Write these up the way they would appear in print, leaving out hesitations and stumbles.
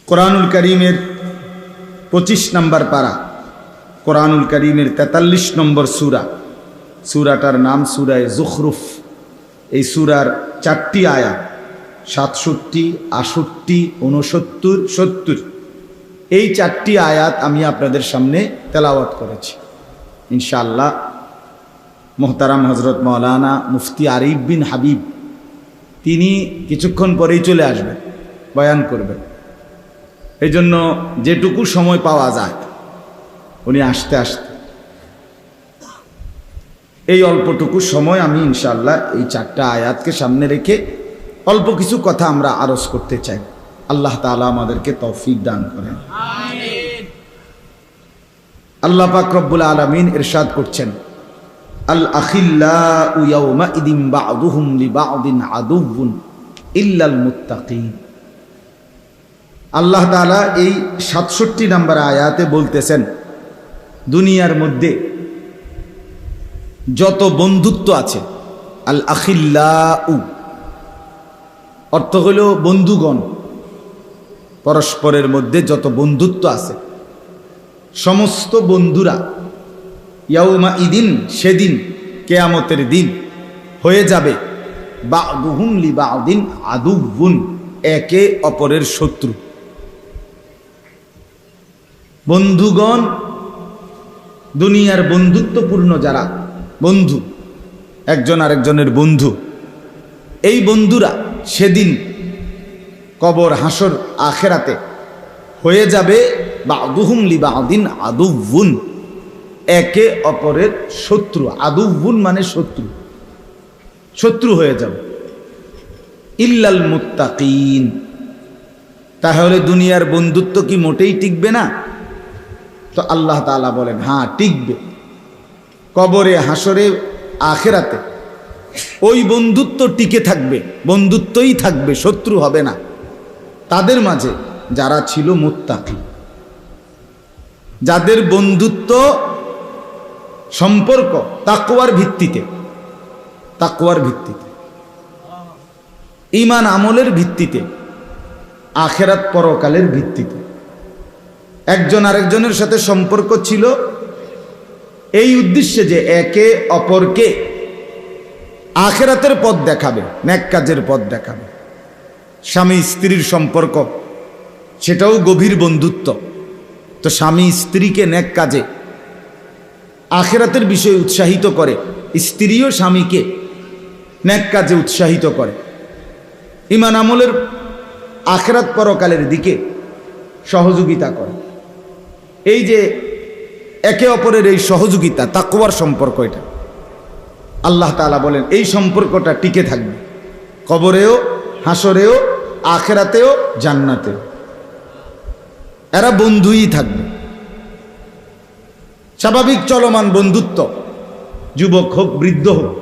কোরআনুল কারীমের 25 নম্বর পারা, কোরআনুল কারীমের 43 নম্বর সূরা। সূরাটার নাম সূরা যুখরুফ। এই সূরার 4টি আয়াত 67, 68, 69, 70। এই 4টি আয়াত আমি আপনাদের সামনে তেলাওয়াত করেছি। ইনশাআল্লাহ মোহতারাম হযরত মাওলানা মুফতি আরিফ বিন হাবিব তিনি কিছুক্ষণ পরেই চলে আসবেন, বয়ান করবেন। এই জন্য যেটুকু সময় পাওয়া যায় উনি আসতে আসতে এই অল্পটুকু সময় আমি ইনশাআল্লাহ এই 4টা আয়াতকে সামনে রেখে অল্প কিছু কথা আমরা আরজ করতে চাই। আল্লাহ তাআলা আমাদেরকে তৌফিক দান করেন, আমিন। আল্লাহ পাক রব্বুল আলামিন ইরশাদ করছেন, আল আখিল্লাউ ইয়াওমা ইদিন বা'দুহুম লিবা'দিন আদুউন ইল্লাল মুত্তাকিন। আল্লাহ তাআলা এই 67 নম্বর আয়াতে বলতেছেন, দুনিয়ার মধ্যে যত বন্ধুত্ব আছে, আল আখিল্লাউ অর্থ হলো বন্ধুগণ, পরস্পরের মধ্যে যত বন্ধুত্ব আছে সমস্ত বন্ধুরা ইয়াউমা ইদিন সেদিন কিয়ামতের দিন হয়ে যাবে বা'দুহুম লিবা'দিন আদুউন, একে অপরের শত্রু। বন্ধুগণ, দুনিয়ার বন্ধুত্বপূর্ণ যারা বন্ধু, একজন আরেকজনের বন্ধু, এই বন্ধুরা সেদিন কবর, হাসর, আখেরাতে হয়ে যাবে বা'দুহুম লিবা'দিন আদুউন, একে অপরের শত্রু। আদুউন মানে শত্রু, শত্রু হয়ে যাবে। ইল্লাল মুত্তাকিন। তাহলে দুনিয়ার বন্ধুত্ব কি মোটেই টিকবে না? তো আল্লাহ তাআলা বলেন, হ্যাঁ টিকবে। কবরে, হাসরে, আখেরাতে ওই বন্ধুত্ব টিকে থাকবে, বন্ধুত্বই থাকবে, শত্রু হবে না। তাদের মাঝে যারা ছিল মুত্তাকি, যাদের বন্ধুত্ব সম্পর্ক তাকওয়ার ভিত্তিতে, তাকওয়ার ভিত্তিতে, ঈমান আমলের ভিত্তিতে, আখেরাত পরকালের ভিত্তিতে একজন আরেকজনের সাথে সম্পর্ক ছিল এই উদ্দেশ্যে যে একে অপরকে আখেরাতের পথ দেখাবে, নেক কাজের পথ দেখাবে। স্বামী স্ত্রীর সম্পর্ক, সেটাও গভীর বন্ধুত্ব। তো স্বামী স্ত্রীকে নেক কাজে, আখেরাতের বিষয়ে উৎসাহিত করে, স্ত্রীও স্বামীকে নেক কাজে উৎসাহিত করে, ঈমান আমলের, আখেরাত পরকালের দিকে সহযোগিতা করে। এই যে একে অপরের এই সহযোগিতা, তাকওয়ার সম্পর্ক, এটা আল্লাহ তাআলা বলেন এই সম্পর্কটা টিকে থাকবে কবরেও, হাসরেও, আখেরাতেও, জান্নাতেও। এরা বন্ধুই থাকবে। স্বাভাবিক চলমান বন্ধুত্ব, যুবক হোক, বৃদ্ধ হোক,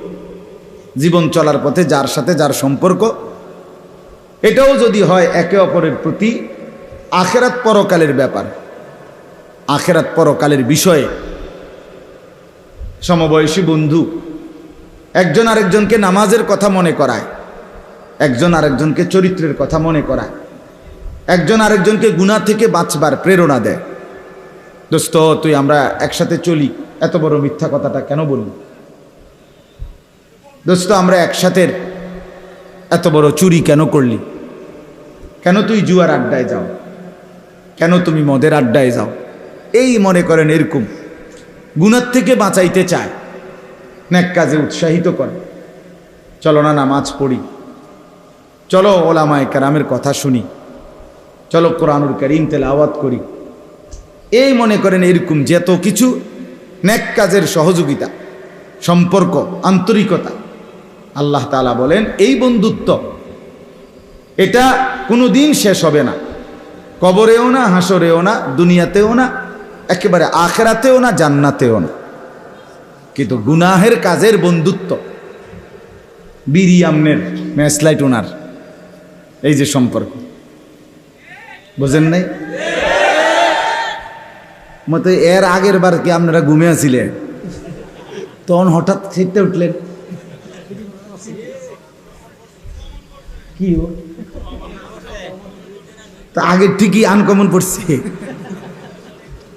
জীবন চলার পথে যার সাথে যার সম্পর্ক, এটাও যদি হয় একে অপরের প্রতি আখেরাত পরকালের ব্যাপার, আখেরাত পরকালের বিষয়ে। সমবয়সী বন্ধু একজন আরেকজনকে নামাজের কথা মনে করায়, একজন আরেকজনকে চরিত্রের কথা মনে করায়, একজন আরেকজনকে গুনাহ থেকে বাঁচবার প্রেরণা দেয়। দোস্ত, তুই আমরা একসাথে চলি, এত বড় মিথ্যা কথাটা কেন বললি? দোস্ত, আমরা একসাথে এত বড় চুরি কেন করলি? কেন তুই জুয়ার আড্ডায় যাও? কেন তুমি মদের আড্ডায় যাও? এই মনে করেন এরকম গুনাহ থেকে বাঁচাইতে চায়, নেক কাজে উৎসাহিত করে। চলো না নামাজ পড়ি, চলো ওলামায়ে কেরামের কথা শুনি, চলো কোরআনুল কারীম তেলাওয়াত করি। এই মনে করেন এরকম যত কিছু নেক কাজের সহযোগিতা, সম্পর্ক, আন্তরিকতা, আল্লাহ তাআলা বলেন এই বন্ধুত্ব এটা কোনোদিন শেষ হবে না। কবরেও না, হাসরেও না, দুনিয়াতেও না, একেবারে আখেরাতেও না, জান্নাতেও না। কিন্তু গুনাহের কাজের বন্ধুত্ব, বিড়ি আমনের, ম্যাচলাইট ওনার, এই যে সম্পর্ক, বোঝেন নাই? মতো এর আগের বার কি আপনারা ঘুমিয়ে আছিলেন, তখন হঠাৎ খেতে উঠলেন, কি তা আগে ঠিকই আনকমন পড়ছে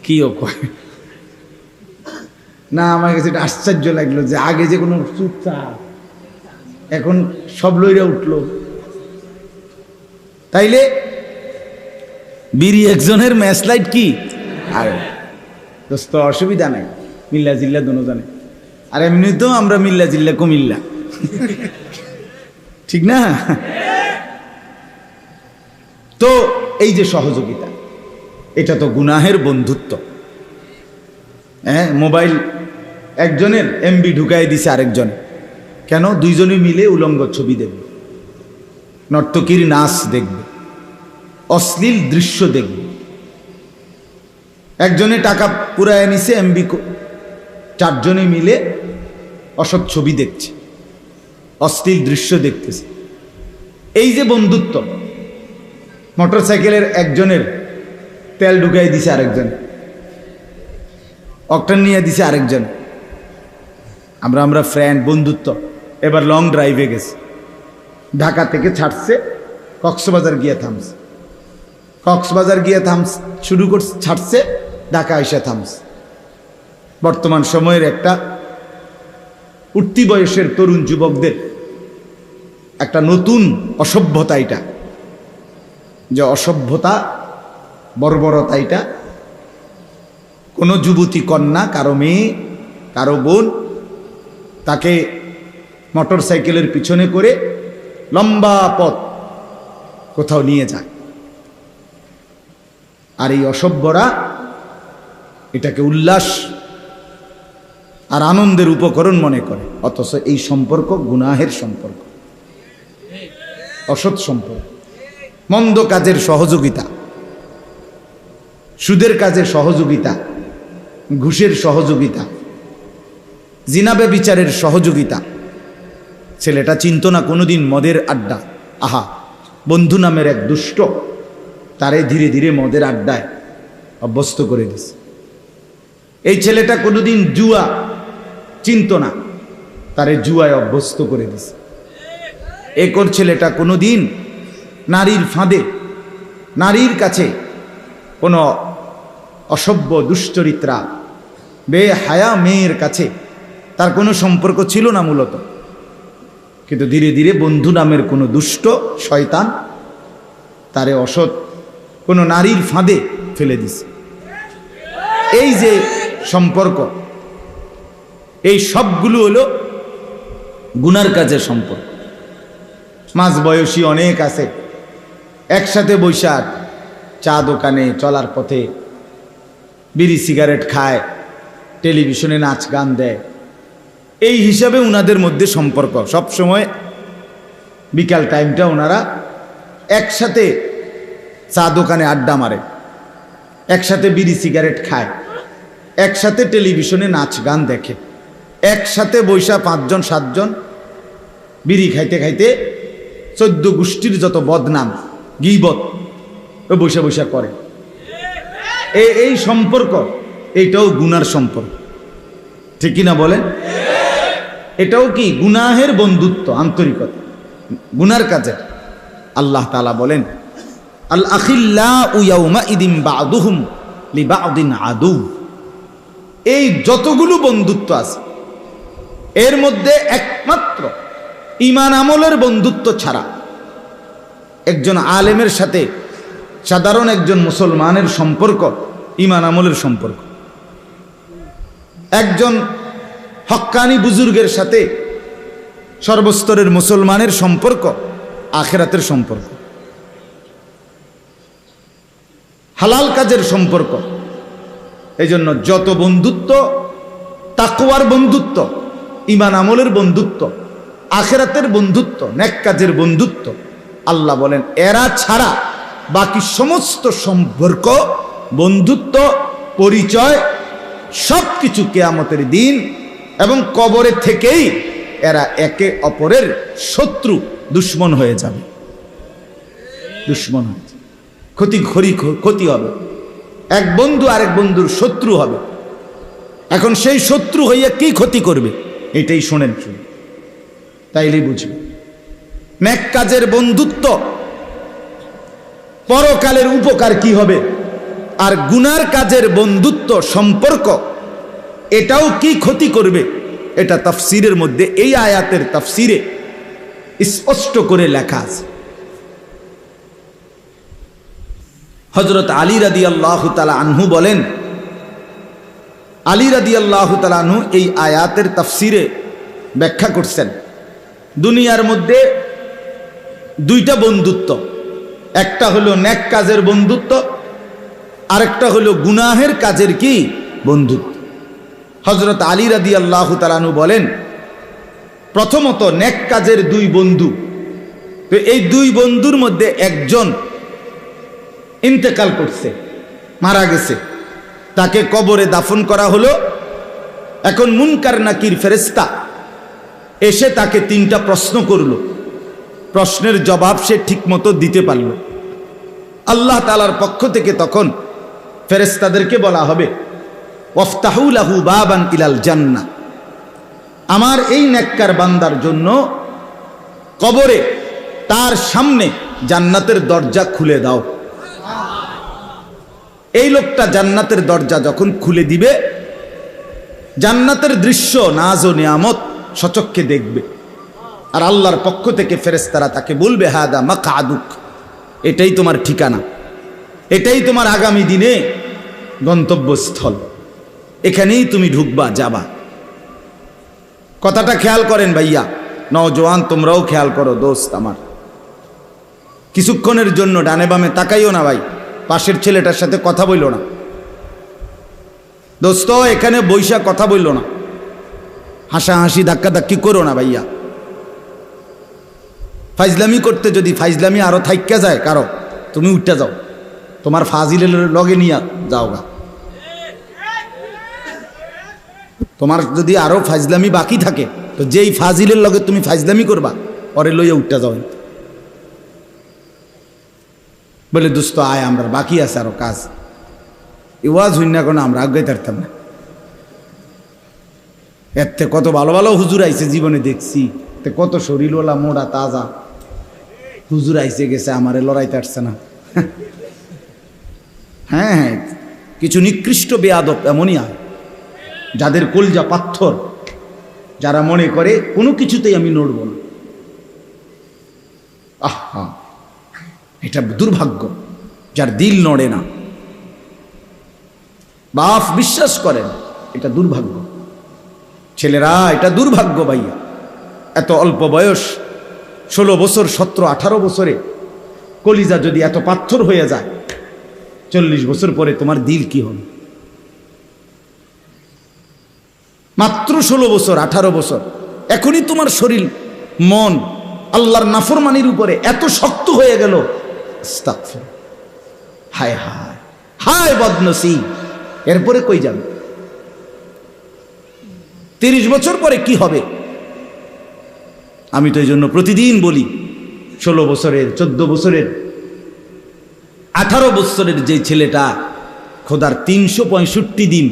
কি ও কয় না, আমার কাছে এটা আশ্চর্য লাগলো যে আগে যে কোনো চুপচাপ, এখন সব লইরা উঠলো। তাইলে বিড়ি একজনের ম্যাচ লাইট কি আর দোস্ত অসুবিধা নাই, মিল্লা জিল্লা দোনো জানে। আর এমনি তো আমরা মিল্লা জিল্লা কুমিল্লা, ঠিক না? তো এই যে সহযোগিতা, এটা তো গুনাহের বন্ধুত্ব। হ্যাঁ, মোবাইল একজনের এমবি ঢুকাই দিছে আরেকজন, কেন? দুইজনে মিলে উলঙ্গ ছবি দেখবে, নর্তকীর নাচ দেখবে, অশ্লীল দৃশ্য দেখবে। একজনে টাকা পুরায় নিছে এমবি, চারজনে মিলে অসৎ ছবি দেখছে, অশ্লীল দৃশ্য দেখতেছে। এই যে বন্ধুত্ব, মোটর সাইকেলের একজনের তেল ঢুকাই দিছে আরেকজন, অকটান নিয়ে দিছে আরেকজন, আমরা ফ্রেন্ড, বন্ধুত্ব। এবার লং ড্রাইভে গেছে, ঢাকা থেকে ছাড়ছে, কক্সবাজার গিয়ে থামছে, কক্সবাজার গিয়ে শুরু করছে, ছাড়ছে, ঢাকা এসে থামছে। বর্তমান সময়ের একটা উঠতি বয়সের তরুণ যুবকদের একটা নতুন অসভ্যতা, এটা যে অসভ্যতা, বর্বরতা, এটা কোনো যুবতী কন্যা, কারো মেয়ে, কারো বোন, তাকে মোটর সাইকেলের পিছনে করে লম্বা পথ কোথাও নিয়ে যায়। আর এই অসভ্যরা এটাকে উল্লাস আর আনন্দের উপকরণ মনে করে, অথচ এই সম্পর্ক গুনাহের সম্পর্ক, অসৎ সম্পর্ক। মন্দ কাজের সহযোগিতা, সুদের কাজে সহযোগিতা, ঘুষের সহযোগিতা, জিনা ব্যভিচারের সহযোগিতা। ছেলেটা চিন্ত না কোনোদিন মদের আড্ডা, আহা, বন্ধু নামের এক দুষ্ট তারে ধীরে ধীরে মদের আড্ডায় অভ্যস্ত করে দিছে। এই ছেলেটা কোনোদিন জুয়া চিন্ত না, তারে জুয়ায় অভ্যস্ত করে দিছে। একর ছেলেটা কোনোদিন নারীর ফাঁদে, নারীর কাছে কোনো অসভ্য দুশ্চরিত্রা বেহায়া মেয়ের কাছে তার কোনো সম্পর্ক ছিল না মূলত, কিন্তু ধীরে ধীরে বন্ধু নামের কোনো দুষ্ট শয়তান তারে অসৎ কোনো নারীর ফাঁদে ফেলে দিছে। এই যে সম্পর্ক, এই সবগুলো হলো গুনার কাজের সম্পর্ক। মাঝ বয়সী অনেক আছে, একসাথে বৈশাখ চা দোকানে চলার পথে বিড়ি সিগারেট খায়, টেলিভিশনে নাচ গান দেয়। এই হিসাবে উনাদের মধ্যে সম্পর্ক সব সময়, বিকাল টাইমটা ওনারা একসাথে চা দোকানে আড্ডা মারে, একসাথে বিড়ি সিগারেট খায়, একসাথে টেলিভিশনে নাচ গান দেখে, একসাথে বৈশা 5 জন 7 জন বিড়ি খাইতে খাইতে 14 গোষ্ঠীর যত বদনাম গীবত ও বৈশা বৈশা করে। এই সম্পর্ক, এইটাও গুনার সম্পর্ক, ঠিক কিনা বলেন? এটাও কি গুনাহের বন্ধুত্ব, আন্তরিকতা, গুনার কাজে। আল্লাহ তাআলা বলেন, আল আখিল্লাউ ইয়াউমাইদিন বা'দুহুম লিবা'দিন আদু। এই যতগুলো বন্ধুত্ব আছে এর মধ্যে একমাত্র ঈমান আমলের বন্ধুত্ব ছাড়া একজন আলেমের সাথে সাধারণ একজন মুসলমানের সম্পর্ক ঈমান আমলের সম্পর্ক, একজন হক্কানি বুজুর্গের সাথে সর্বস্তরের মুসলমানের সম্পর্ক আখিরাতের সম্পর্ক, হালাল কাজের সম্পর্ক। এই জন্য যত বন্ধুত্ব, তাকওয়ার বন্ধুত্ব, ঈমান আমলের বন্ধুত্ব, আখিরাতের বন্ধুত্ব, নেক কাজের বন্ধুত্ব, আল্লাহ বলেন এরা ছাড়া বাকি সমস্ত সম্পর্ক, বন্ধুত্ব, পরিচয় সব কিছু কিয়ামতের দিন এবং কবরে থেকেই এরা একে অপরের শত্রু, দুশ্মন হয়ে যাবে, দুশ্মন হয়ে যাবে, ক্ষতি হবে। এক বন্ধু আরেক বন্ধুর শত্রু হবে। এখন সেই শত্রু হইয়া কি ক্ষতি করবে, এটাই শোনেন, তাইলেই বুঝবে। নেক কাজের বন্ধুত্ব, পরকালের উপকার কি হবে, আর গুনার কাজের বন্ধুত্ব সম্পর্ক এটাও কি ক্ষতি করবে, এটা তাফসিরের মধ্যে এই আয়াতের তাফসিরে স্পষ্ট করে লেখা আছে। হযরত আলী রাদিয়াল্লাহু তাআলা আনহু বলেন, আলী রাদিয়াল্লাহু তাআলা আনহু এই আয়াতের তাফসিরে ব্যাখ্যা করছেন, দুনিয়ার মধ্যে দুইটা বন্ধুত্ব, একটা হলো নেক কাজের বন্ধুত্ব, আরেকটা হলো গুনাহের কাজের কি বন্ধুত্ব। হযরত আলী রাদিয়াল্লাহু তাআলা আনহু বলেন, প্রথমত নেক কাজের দুই বন্ধু, তো এই দুই বন্ধুর মধ্যে একজন ইন্তেকাল করছে, মারা গেছে, তাকে কবরে দাফন করা হলো। এখন মুনকার নাকির ফেরেশতা এসে তাকে তিনটা প্রশ্ন করলো, প্রশ্নের জবাব সে ঠিকমতো দিতে পারল। আল্লাহ তাআলার পক্ষ থেকে তখন ফেরেশতাদেরকে বলা হবে, ওয়াফতাহু লাহু বাবান ইলাল জান্নাহ, আমার এই নেককার বান্দার জন্য কবরে তার সামনে জান্নাতের দরজা খুলে দাও। এই লোকটা জান্নাতের দরজা যখন খুলে দিবে, জান্নাতের দৃশ্য নাজ ও নিয়ামত সচক্ষে দেখবে, আর আল্লাহর পক্ষ থেকে ফেরেশতারা তাকে বলবে, হাদা মাকআদুক, এটাই তোমার ঠিকানা, এটাই তোমার আগামী দিনে গন্তব্যস্থল, এখানেই তুমি ঢুকবা, যাবা। কথাটা খেয়াল করেন ভাইয়া, নওজোয়ান তোমরাও খেয়াল করো, দোস্ত আমার, কিছুক্ষণের জন্য ডানে বামে তাকাইও না ভাই, পাশের ছেলেটার সাথে কথা বইল না, দোস্ত এখানে বৈশা কথা বইল না, হাসাহাসি ধাক্কা ধাক্কি করো না ভাইয়া। ফাইজলামি করতে যদি ফাইজলামি আরো থাইক্কা যায় কারো, তুমি উঠতে যাও, তোমার ফাজিলের লগে নিয়ে যাও গা। তোমার যদি আরো ফাইজলামি বাকি থাকে, তো যেই ফাজিলের লগে তুমি ফাইজলামি করবা, পরে লইয়া উঠতে যাও, বলে দোস্ত আয়, আমরা বাকি আছে আরো কাজ, ইওয়াজ হইন না কোনো, আমরা আগে থাকতাম না। এর থেকে কত ভালো ভালো হুজুর আইছে জীবনে দেখছি, কত শরীরওয়ালা মোড়া তাজা হুজুর আইসে গেছে, আমারে লড়াইতে আসছে না। হ্যাঁ হ্যাঁ, কিছু নিকৃষ্ট বেয়াদব এমনই হয়, যাদের কলজা পাথর, যারা মনে করে কোনো কিছুতেই আমি নড়ব না। আহা, এটা দুর্ভাগ্য, যার দিল নড়ে না, বাপ বিশ্বাস করেন, এটা দুর্ভাগ্য। ছেলেরা, এটা দুর্ভাগ্য ভাইয়া, এত অল্প বয়স, 16 বছর 17 18 বছরে কলিজা যদি এত পাথর হয়ে যায়, 40 বছর পরে তোমার দিল কি হবে? মাত্র 16 বছর 18 বছর, এখনই তোমার শরীর মন আল্লাহর নাফরমানির উপরে এত শক্ত হয়ে গেল। আস্তাগফির, হায় হায় হায় বদনসিব, এরপরে কই যাবে? 30 বছর পরে কি হবে? আমি তো এই জন্য প্রতিদিন বলি, 16 বছরের 14 বছরের 18 বছরের যে ছেলেটা খোদার 365 দিন,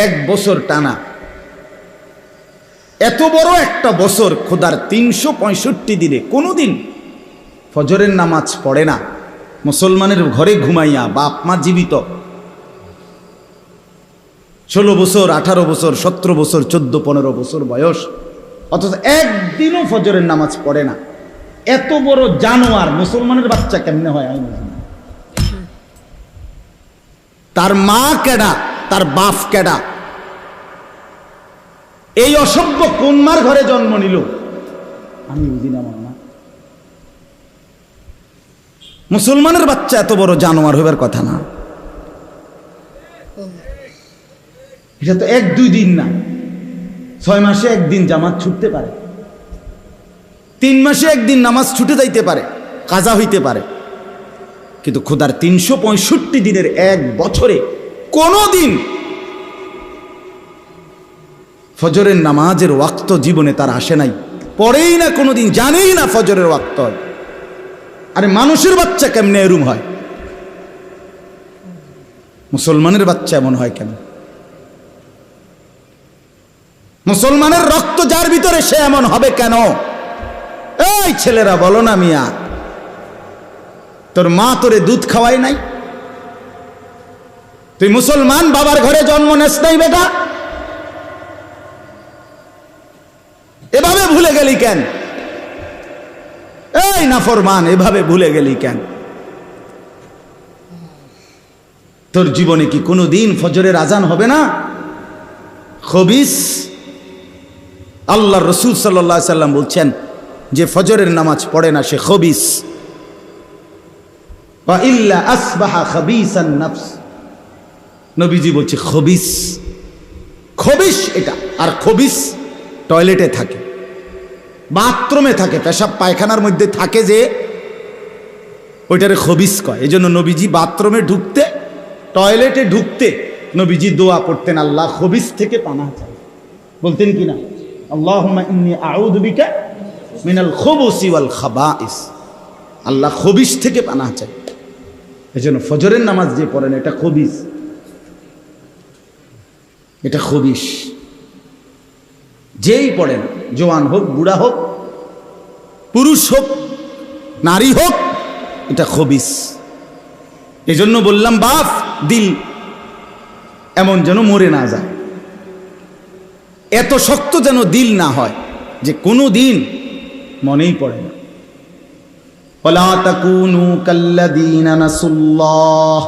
1 বছর টানা, এত বড় একটা বছর খোদার 365 দিনে কোনোদিন ফজরের নামাজ পড়ে না, মুসলমানের ঘরে ঘুমাইয়া, বাপ মা জীবিত, 16 বছর 18 বছর 17 বছর 14 15 বছর বয়স, অথচ একদিনও ফজরের নামাজ পড়ে না। এত বড় জানোয়ার মুসলমানের বাচ্চা কেমনে হয়? আমি বুঝি না। তার মা কেডা, তার বাপ কেডা? এই অসভ্য কোন মার ঘরে জন্ম নিল? আমি বুঝি না। মা, মুসলমানের বাচ্চা এত বড় জানোয়ার হইবার কথা না। এটা তো 1-2 দিন না, 6 মাসে 1 দিন জামাত ছুটতে পারে, 3 মাসে 1 দিন নামাজ ছুটে যাইতে পারে, কাজা হইতে পারে, কিন্তু খোদার 365 দিনের 1 বছরে কোনো দিন ফজরের নামাজের ওয়াক্ত জীবনে তার আসে নাই, পড়েই না কোনোদিন, জানেই না ফজরের ওয়াক্ত। আরে মানুষের বাচ্চা কেমনে এরম হয়? মুসলমানের বাচ্চা এমন হয় কেন? মুসলমানের রক্ত যার ভিতরে, সে এমন হবে কেন? এই ছেলেরা বলো না মিয়া, তোর মা তোরে দুধ খাওয়াই নাই? তুই মুসলমান বাবার ঘরে জন্ম নেস নাই বেটা? এভাবে ভুলে গেলি কেন? এই নাফরমান, এভাবে ভুলে গেলি কেন? তোর জীবনে কি কোনো দিন ফজরের আজান হবে না? খবিস, আল্লাহর রাসূল সাল্লাল্লাহু আলাইহি সাল্লাম বলছেন যে ফজরের নামাজ পড়ে না সে খবিস। ওয়া ইল্লা আসবাহা খাবিসান নফস, নবীজি বলছে খবিস। খবিস এটা। আর খবিস টয়লেটে থাকে, বাথরুমে থাকে, পেশাব পায়খানার মধ্যে থাকে, যে ওইটারে খবিস কয়। এই জন্য নবীজি বাথরুমে ঢুকতে, টয়লেটে ঢুকতে নবীজি দোয়া পড়তেন, আল্লাহ খবিস থেকে পানাহ চাই। বলতেন কিনা, আল্লাহুম্মা ইন্নী আউযু বিকা মিনাল খুবুসি ওয়াল খাবাইস, আল্লাহ খবিস থেকে পানাহ চাই। এই জন্য ফজরের নামাজ যে পড়েন এটা খবিস, এটা খবিস। যেই পড়েন, জওয়ান হোক, বুড়া হোক, পুরুষ হোক, নারী হোক, এটা খবিস। এই জন্য বললাম বাপ, দিল এমন যেন মরে না যায়, এত শক্ত যেন দিল না হয় যে কোনো দিন মনেই পড়ে না। ওয়ালা তাকুনু কাল্লাযীনা নাসুল্লাহ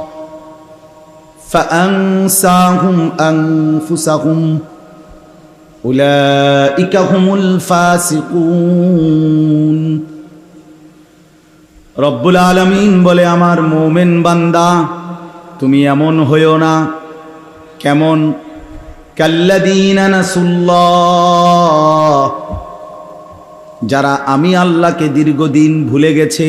ফাআনসাহুম আনফুসাহুম উলাইকা হুমুল ফাসিকুন। রব্বুল আলামিন বলে, আমার মুমিন বান্দা তুমি এমন হইও না। কেমন? কাল্লাযীনা নাসুল্লাহ, যারা আমি আল্লাহকে দীর্ঘদিন ভুলে গেছে।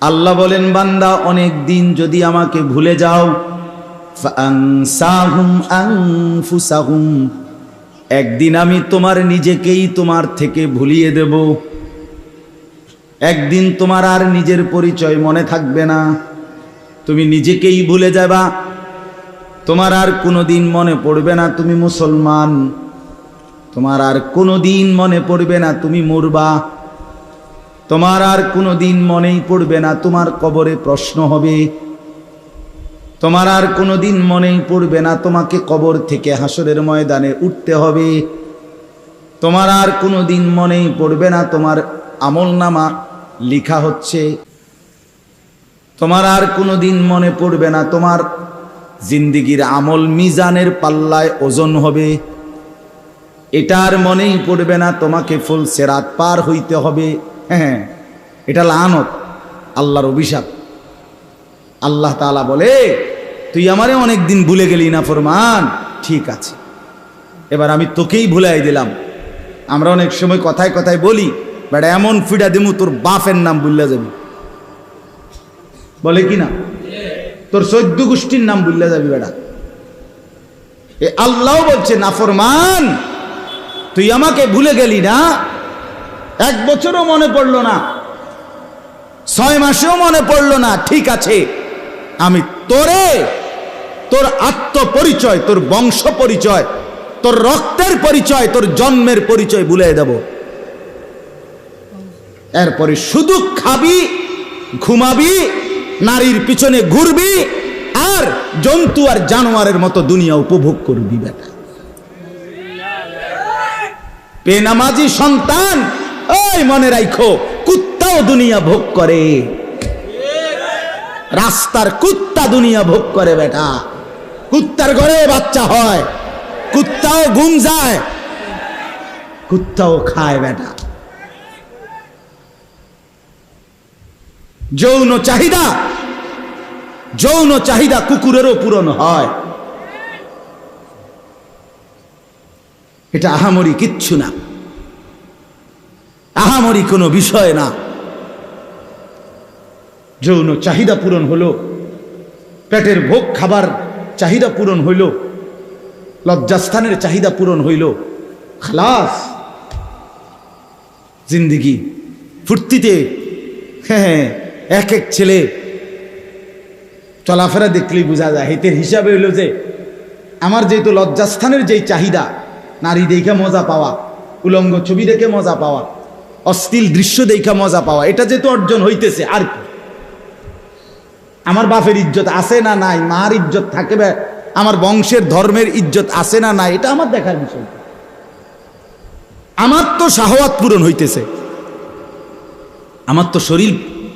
আল্লাহ বলেন, বান্দা অনেক দিন যদি আমাকে ভুলে যাও, ফাআনসাহুম আনফুসাহুম, একদিন আমি তোমার নিজেকেই তোমার থেকে ভুলিয়ে দেব। একদিন তোমার আর নিজের পরিচয় মনে থাকবে না, তুমি নিজেকেই ভুলে যাবা। তোমার আর কোনোদিন মনে পড়বে না তুমি মুসলমান, তোমার আর কোনোদিন মনে পড়বে না তুমি মরবা, তোমার আর কোনোদিন মনেই পড়বে না তোমার কবরে প্রশ্ন হবে, তোমার আর কোনোদিন মনেই পড়বে না তোমাকে কবর থেকে হাসরের ময়দানে উঠতে হবে, তোমার আর কোনোদিন মনেই পড়বে না তোমার আমলনামা লেখা হচ্ছে, তোমার আর কোনোদিন মনে পড়বে না তোমার জিন্দিগির আমল মিজানের পাল্লায় ওজন হবে, এটার মনেই পড়বে না তোমাকে ফুল সিরাত পার হইতে হবে। হ্যাঁ, এটা লানত, আল্লাহর অভিশাপ। আল্লাহ তাআলা বলে, তুই আমারে অনেকদিন ভুলে গেলি না ফরমান, ঠিক আছে, এবার আমি তোকেই ভুলাই দিলাম। আমরা অনেক সময় কথায় কথায় বলি, বেটা এমন ফিডা দিমু তোর বাপের নাম ভুল্লা যাবি, বলে কি না? তোর 14 গোষ্ঠীর নাম ভুল্লা যাবি বেটা। এ আল্লাহ বলছে, নাফরমান তুই আমাকে ভুলে গেলি না, 1 বছরও মনে পড়লো না, 6 মাসেও মনে পড়লো না, ঠিক আছে, আমি তোরে তোর আত্মপরিচয়, তোর বংশ পরিচয়, তোর রক্তের পরিচয়, তোর জন্মের পরিচয় ভুলে দেব। এরপরে শুধু খাবি, ঘুমাবি, নারীর পিছনে ঘুরবি, আর জন্তু আর জানোয়ারের মতো দুনিয়া উপভোগ করবি বেটা। বেনামাজি সন্তান, ওই মনে রাখো, কুত্তাও দুনিয়া ভোগ করে, রাস্তার কুত্তা দুনিয়া ভোগ করে বেটা। কুত্তার ঘরে বাচ্চা হয়, কুত্তাও ঘুম যায়, কুত্তাও খায় বেটা। যৌন চাহিদা, যৌন চাহিদা কুকুরেরও পূরণ হয়। এটা আহামরি কিচ্ছু না, আহামরি কোনো বিষয় না। যৌন চাহিদা পূরণ হলো, পেটের ভোগ খাবার চাহিদা পূরণ হইল, লজ্জাস্থানের চাহিদা পূরণ হইল, খালাস, জিন্দিগি ফুর্তিতে। হ্যাঁ, এক এক ছেলে চলাফেরা দেখলেই বোঝা যায়। হেতের হিসাবে হইল যে আমার যেহেতু লজ্জাস্থানের যেই চাহিদা, নারী দেখে মজা পাওয়া, উলঙ্গ ছবি দেখে মজা পাওয়া, অশ্লীল দৃশ্য দেখে মজা পাওয়া, এটা যেহেতু অর্জন হইতেছে, আর কি আমার বাপের ইজ্জত আছে না নাই, মার ইজ্জত থাকবে, আমার বংশের ধর্মের ইজ্জত আছে না নাই, এটা আমার দেখার বিষয়। আমার তো শাহওয়াত পূরণ হইতেছে, আমার তো শরীর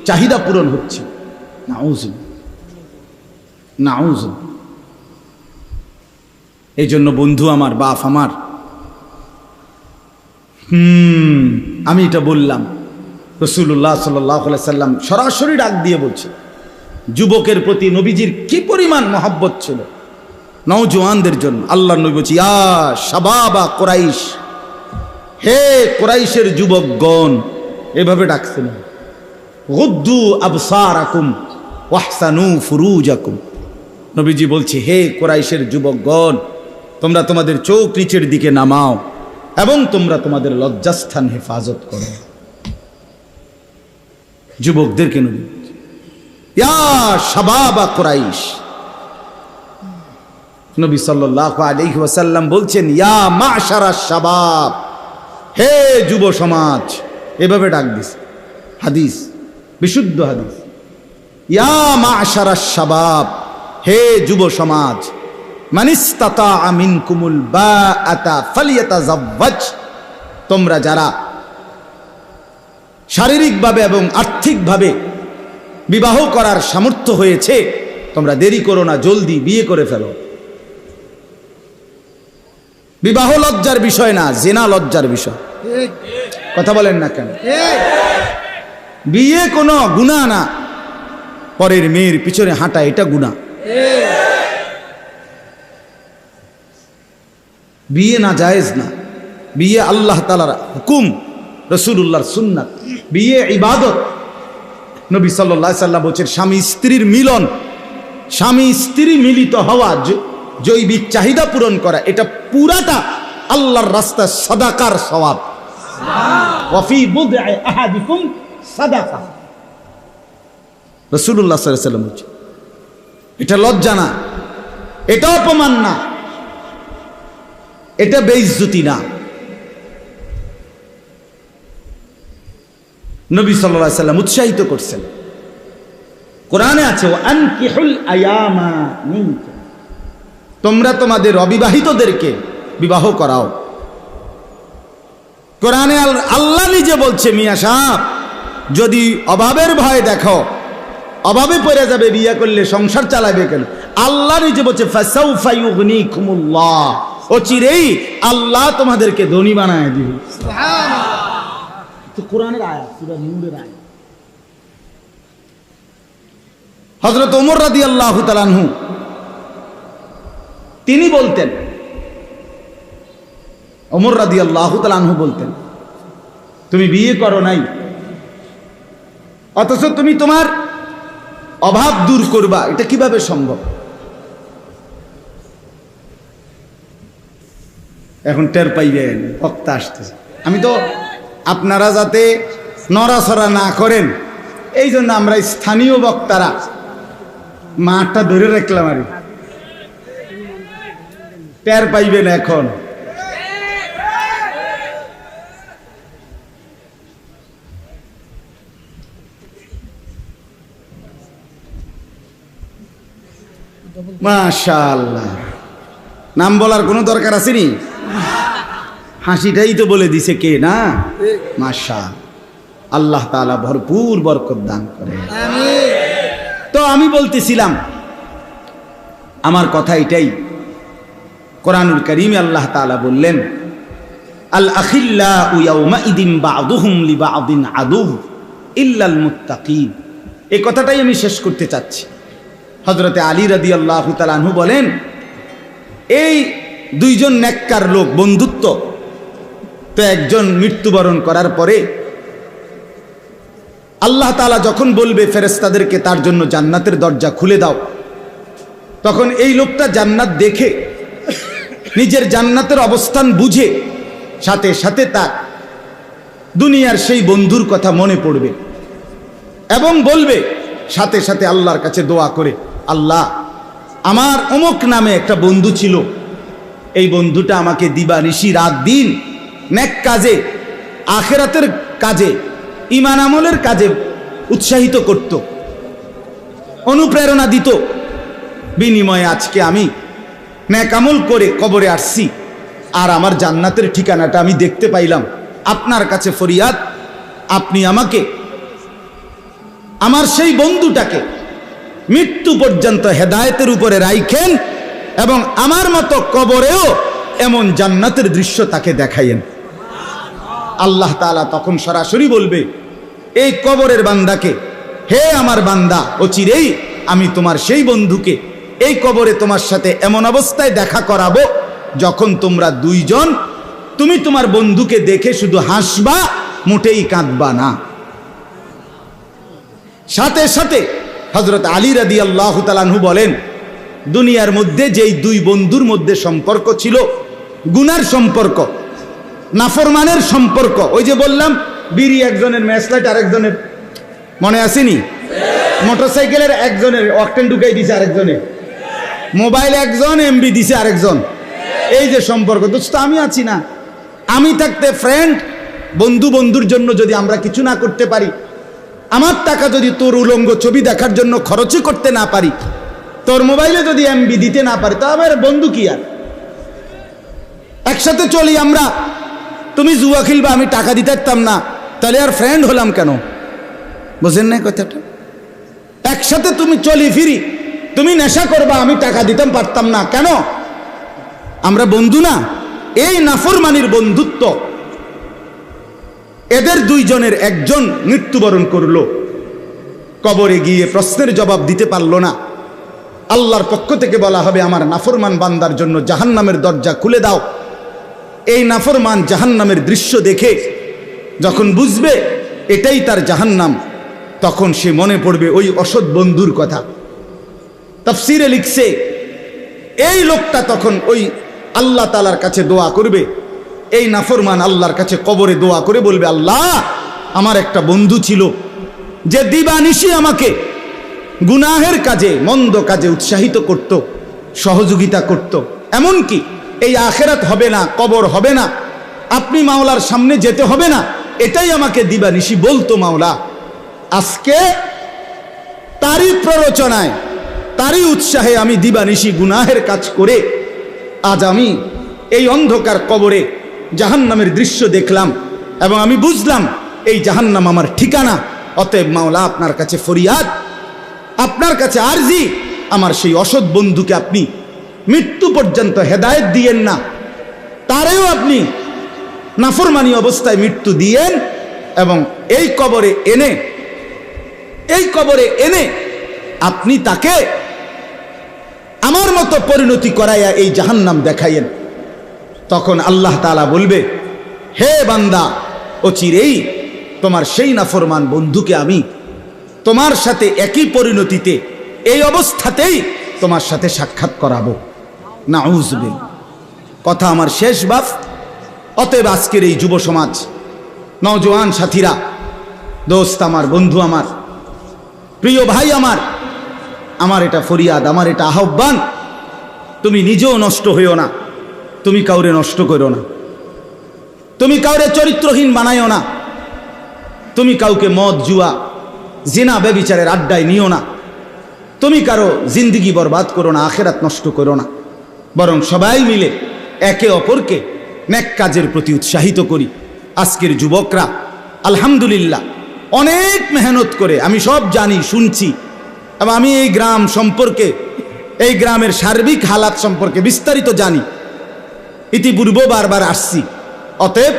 চাহিদা পূরণ হচ্ছে। নাউযুবিল্লাহ। এই জন্য বন্ধু আমার, বাপ আমার, আমি এটা বললাম, রাসূলুল্লাহ সাল্লাল্লাহু আলাইহি সাল্লাম সরাসরি ডাক দিয়ে বলছে, যুবকের প্রতি নবীজির কি পরিমাণ মহব্বত ছিল, নওজোয়ানদের জন্য। আল্লাহ নবী বলছে, ইয়া শাবাবা কুরাইশ, হে কুরাইশের যুবকগণ, এভাবে ডাকছেন, গুদ্দু আবসারাকুম ওয়াহসানু ফুরুজাকুম। নবীজি বলছে, হে কুরাইশের যুবকগণ, তোমরা তোমাদের চোখ নিচের দিকে নামাও এবং তোমরা তোমাদের লজ্জাস্থান হেফাজত করো। যুবকদেরকে নবী, ইয়া শাবাবা কুরাইশ। নবী সাল্লাল্লাহু আলাইহি ওয়াসাল্লাম বলছেন, ইয়া মাশারাশ শাবাব, হে যুব সমাজ, এভাবে ডাক দিস। হাদিস, বিশুদ্ধ হাদিস। ইয়া মাশারাশ শাবাব, হে যুব সমাজ, মানিস্তাতা মিনকুমুল বাআতা ফালিয়াতাযাওয়াজ। তোমরা যারা শারীরিকভাবে এবং আর্থিকভাবে বিবাহ করার সামর্থ্য হয়েছে, তোমরা দেরি করো না, জলদি বিয়ে করে ফেলো। বিবাহ লজ্জার বিষয় না, জিনা লজ্জার বিষয়। কথা বলেন না কেন? বিয়ে কোনো গুনাহ না, পরের মেয়ের পিছনে হাঁটা এটা গুনাহ। বিয়ে না জায়েজ না, বিয়ে আল্লাহ তাআলার হুকুম, রাসূলুল্লাহর সুন্নাত। বিয়ে ইবাদত। নবী সাল্লাল্লাহু আলাইহি সাল্লাম বলেছেন, স্বামী স্ত্রীর মিলন, স্বামী স্ত্রী মিলিত হওয়া, জৈবিক চাহিদা পূরণ করা, এটা পুরাটা আল্লাহর রাস্তায় সাদাকার সওয়াব। ওয়া ফি বুদ'i আহাদিকুম সাদাকা। রাসূলুল্লাহ সাল্লাল্লাহু আলাইহি সাল্লাম বলেছেন, এটা লজ্জা না, এটা অপমান না, এটা বেইজ্জতি না। নবী সাল্লাল্লাহু আলাইহি সাল্লাম উৎসাহিত করছেন, কোরআনে আছে, আনকিহুল আয়ামা মিনকুম, তোমরা তোমাদের অবিবাহিতদেরকে বিবাহ করাও। কোরআনে আল্লাহ নিজে বলছে, মিয়া সাহেব, যদি অভাবের ভয় দেখো, অভাবে পড়ে যাবে, বিয়ে করলে সংসার চালাবে কেন? আল্লাহ নিজে বলছে, ফাসাউফা ইউগনিকুমুল্লাহ, অচিরেই আল্লাহ তোমাদেরকে ধনী বানায় দিবে। সুবহানাল্লাহ। কোরআনের আয়াত, সূরা নূরের আয়াত। হযরত ওমর রাদিয়াল্লাহু তাআলা আনহু তিনি বলতেন, ওমর রাদিয়াল্লাহু তাআলা আনহু বলতেন, তুমি বিয়ে করো নাই, অথচ তুমি তোমার অভাব দূর করবা, এটা কিভাবে সম্ভব? এখন টের পাইবেন বক্তা আসতেছে। আমি তো আপনারা যাতে নড়াচড়া না করেন, এই জন্য আমরা স্থানীয় বক্তারা মাঠটা ধরে রাখলাম, আর টের পাইবেন এখন। মাশাআল্লাহ, নাম বলার কোনো দরকার আসেনি, হাসিটাই তো বলে দিছে কে না। মাশাআল্লাহ, আল্লাহ তাআলা ভরপুর বরকত দান করে। তো আমি বলতেছিলাম, আমার কথা এটাই, কোরআনুল কারীমে আল্লাহ তাআলা বললেন, আল আখিল্লাউ ইয়াউমাইদিন বা'দুহুম লিবা'দিন আদু ইল্লাল মুত্তাকিন। এই কথাটাই আমি শেষ করতে চাচ্ছি। হযরতে আলী রাদিয়াল্লাহু তাআলা আনহু বলেন, এই দুইজন নেককার লোক বন্ধুত্ব, তো একজন মৃত্যুবরণ করার পরে আল্লাহ তাআলা যখন বলবে ফেরেশতাদেরকে তার জন্য জান্নাতের দরজা খুলে দাও, তখন এই লোকটা জান্নাত দেখে নিজের জান্নাতের অবস্থান বুঝে সাথে সাথে তার দুনিয়ার সেই বন্ধুর কথা মনে পড়বে এবং বলবে সাথে সাথে আল্লাহর কাছে দোয়া করে, আল্লাহ, আমার অমুক নামে একটা বন্ধু ছিল, এই বন্ধুটা আমাকে দিবানিশি রাত দিন নেক কাজে, আখিরাতের কাজে, ঈমান আমলের কাজে উৎসাহিত করত। অনুপ্রেরণা দিত। বিনিময়ে আজকে আমি নেক আমল করে কবরে আসছি, আর আমার জান্নাতের ঠিকানাটা আমি দেখতে পাইলাম। আপনার কাছে ফরিয়াদ, আপনি আমাকে, আমার সেই বন্ধুটাকে মৃত্যু পর্যন্ত হেদায়েতের উপরে রাইখেন এবং আমার মতো কবরেও এমন জান্নাতের দৃশ্য তাকে দেখাইয়েন। আল্লাহ তাআলা তখন সরাসরি বলবে এই কবরের বান্দাকে, হে আমার বান্দা, অচিরেই আমি তোমার সেই বন্ধুকে এই কবরে তোমার সাথে এমন অবস্থায় দেখা করাবো যখন তোমরা দুইজন, তুমি তোমার বন্ধুকে দেখে শুধু হাসবা, মোটেই কাঁদবা না। সাথে সাথে হযরত আলী রাদিয়াল্লাহু তাআলা আনহু বলেন, দুনিয়ার মধ্যে যেই দুই বন্ধুর মধ্যে সম্পর্ক ছিল গুনার সম্পর্ক, নাফরমানের সম্পর্ক, ওই যে বললাম বিড়ি একজনের, ম্যাচলাইট আরেকজনের, মনে আসেনি? মোটরসাইকেলের একজনের অকটেন ঢুকাই দিছে আরেকজনের, মোবাইল একজন এমবি দিছে আরেকজন, এই যে সম্পর্ক। দোস্ত আমি আছি না, আমি থাকতে ফ্রেন্ড, বন্ধু বন্ধুর জন্য যদি আমরা কিছু না করতে পারি, আমার টাকা যদি তোর উলঙ্গ ছবি দেখার জন্য খরচই করতে না পারি, তোর মোবাইলে যদি এমবি দিতে না পারি, তা আমার বন্ধু কি আর? একসাথে চলি আমরা, তুমি জুয়া খেলবা, আমি টাকা দিতে পারতাম না, তাহলে আর ফ্রেন্ড হলাম কেন? বুঝেন না কথাটা? একসাথে তুমি চলি ফিরি, তুমি নেশা করবা, আমি টাকা দিতাম পারতাম না কেন? আমরা বন্ধু না? এই নাফরমানির বন্ধুত্ব। এদের দুইজনের একজন মৃত্যুবরণ করলো, কবরে গিয়ে প্রশ্নের জবাব দিতে পারলো না। আল্লাহর পক্ষ থেকে বলা হবে আমার নাফরমান বান্দার জন্য জাহান্নামের দরজা খুলে দাও। এই নাফরমান জাহান্নামের দৃশ্য দেখে যখন বুঝবে এটাই তার জাহান্নাম, তখন সে মনে পড়বে ওই অসৎ বন্ধুর কথা। তাফসীরে লিখছে এই লোকটা তখন ওই আল্লাহ তাআলার কাছে দোয়া করবে, এই নাফরমান আল্লাহর কাছে কবরে দোয়া করে বলবে, আল্লাহ আমার একটা বন্ধু ছিল যে দিবানিশি আমাকে গুনাহের কাজে, মন্দ কাজে উৎসাহিত করত, সহযোগিতা করত, এমনকি এই আখেরাত হবে না, কবর হবে না, আপনি মাওলার সামনে যেতে হবে না, এটাই আমাকে দিবানিশি বলতো মাওলা। আজকে তারই প্ররোচনায়, তারই উৎসাহে আমি দিবানিশি গুনাহের কাজ করে আজ আমি এই অন্ধকার কবরে জাহান্নামের দৃশ্য দেখলাম এবং আমি বুঝলাম এই জাহান্নাম আমার ঠিকানা। অতএব মাওলা আপনার কাছে ফরিয়াদ, আপনার কাছে আরজি, আমার সেই অসৎ বন্ধুকে আপনি মৃত্যু পর্যন্ত হেদায়েত দিয়েন না, তারেও আপনি নাফরমানি অবস্থায় মৃত্যু দিয়েন এবং এই কবরে এনে আপনি তাকে আমার মতো পরিণতি করাইয়া এই জাহান্নাম দেখাইয়েন। তখন আল্লাহ তাআলা বলবে, হে বান্দা, অচিরেই তোমার সেই নাফরমান বন্ধুকে আমি তোমার সাথে একই পরিণতিতে, এই অবস্থাতেই তোমার সাথে সাক্ষাৎ করাবো। নাউযুবিল্লাহ। কথা আমার শেষ বাপ। অতএব আজকের এই যুব সমাজ, নওজোয়ান সাথীরা, দোস্ত আমার, বন্ধু আমার, প্রিয় ভাই আমার এটা ফরিয়াদ, আমার এটা আহ্বান, তুমি নিজেও নষ্ট হইও না, তুমি কাউরে নষ্ট করো না, তুমি কাউরে চরিত্রহীন বানাইও না, তুমি কাউকে মদ, জুয়া, জিনা, ব্যভিচারের আড্ডায় নিও না, তুমি কারো জিন্দিগি বরবাদ করো না, আখেরাত নষ্ট করো না, বরং সবাই মিলে একে অপরকে নেক কাজের প্রতি উৎসাহিত করি। আজকের যুবকরা আলহামদুলিল্লাহ অনেক মেহনত করে, আমি সব জানি, শুনছি, এবং আমি এই গ্রাম সম্পর্কে, এই গ্রামের সার্বিক হালাত সম্পর্কে বিস্তারিত জানি, ইতিপূর্বে বারবার আসছি। অতএব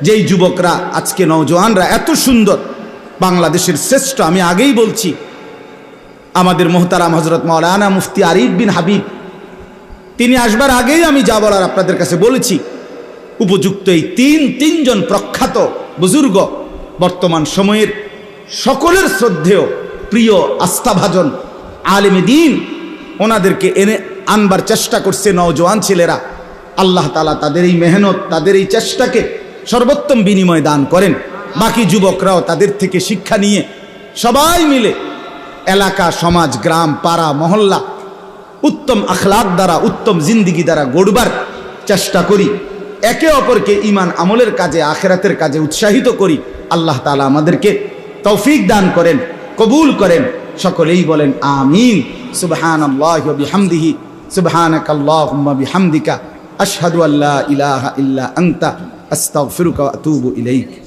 যেই যুবকরা আজকে, নওজোয়ানরা এত সুন্দর, বাংলাদেশের শ্রেষ্ঠ, আমি আগেই বলছি, আমাদের মোহতারাম হযরত মাওলানা মুফতি আরিফ বিন হাবিব, তিনি আসবার আগেই আমি যা বলার আপনাদের কাছে বলেছি। উপযুক্ত এই তিনজন প্রখ্যাত বুজুর্গ, বর্তমান সময়ের সকলের শ্রদ্ধেয় প্রিয় আস্থাভাজন আলেমে দ্বীন, ওনাদেরকে এনে আনবার চেষ্টা করছে নওজোয়ান ছেলেরা। আল্লাহ তাআলা তাদের এই মেহনত, তাদের এই চেষ্টাকে সর্বোত্তম বিনিময় দান করেন। বাকি যুবকরাও তাদের থেকে শিক্ষা নিয়ে সবাই মিলে এলাকা, সমাজ, গ্রাম, পাড়া, মহল্লা উত্তম আখলাক দ্বারা, উত্তম জিন্দিগি দ্বারা গড়বার চেষ্টা করি। একে অপরকে ঈমান আমলের কাজে, আখিরাতের কাজে উৎসাহিত করি। আল্লাহ তাআলা আমাদেরকে তৌফিক দান করেন, কবুল করেন। সকলেই বলেন আমিন। সুবহানাল্লাহি ওয়া বিহামদিহি, সুবহানাকাল্লাহুম্মা বিহামদিকা, আশহাদু আল্লা ইলাহা ইল্লা আনতা, আস্তাগফিরুকা ওয়া আতুবু ইলাইক।